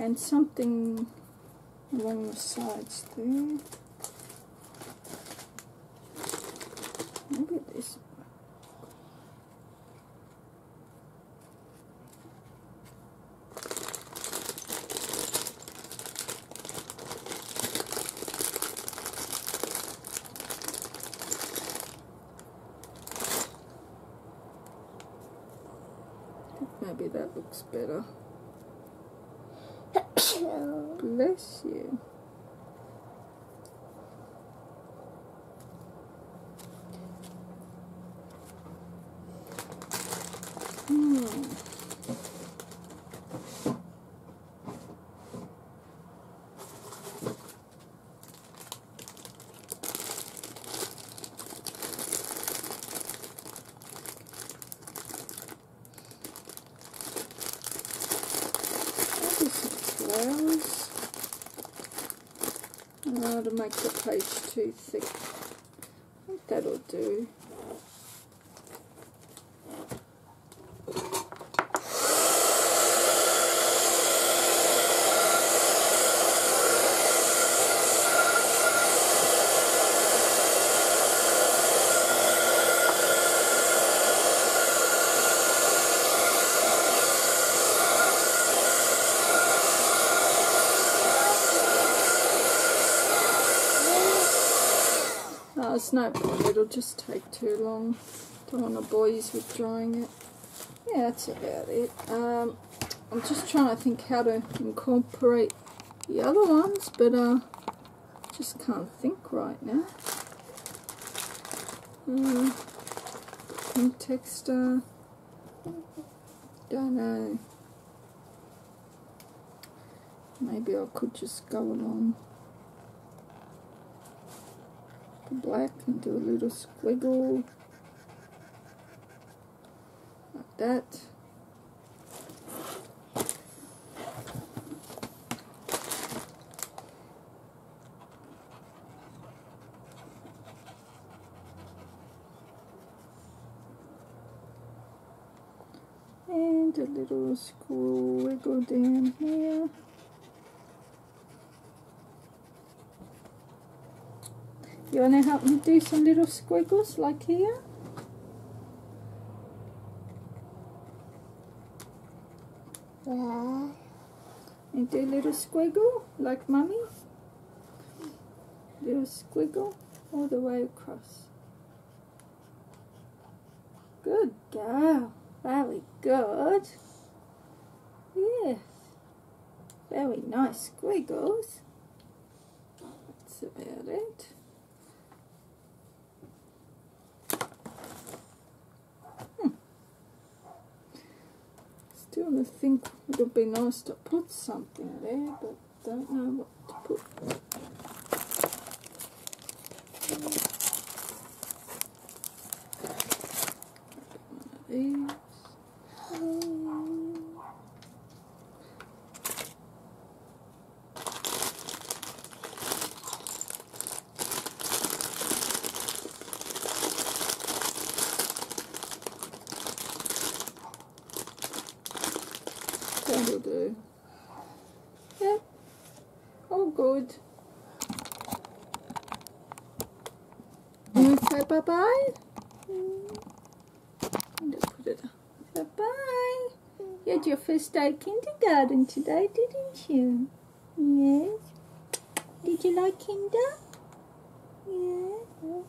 and something along the sides there. Maybe this. Maybe that looks better. Bless you. Flowers. To make the page too thick. I think that'll do. It's no point, it'll just take too long. Don't want to bore you with drying it. Yeah, that's about it. I'm just trying to think how to incorporate the other ones, but just can't think right now. Pink texture. Don't know. Maybe I could just go along the black and do a little squiggle like that. And a little squiggle down here. You want to help me do some little squiggles like here? Yeah. And do a little squiggle like Mummy? Little squiggle all the way across. Good girl. Very good. Yes. Very nice squiggles. That's about it. Still, I think it would be nice to put something there, but don't know what to put. One of these. That'll do. Yep. All good. You want to say bye-bye? Just put it up. Bye-bye. You had your first day of kindergarten today, didn't you? Yes. Did you like kinder? Yeah.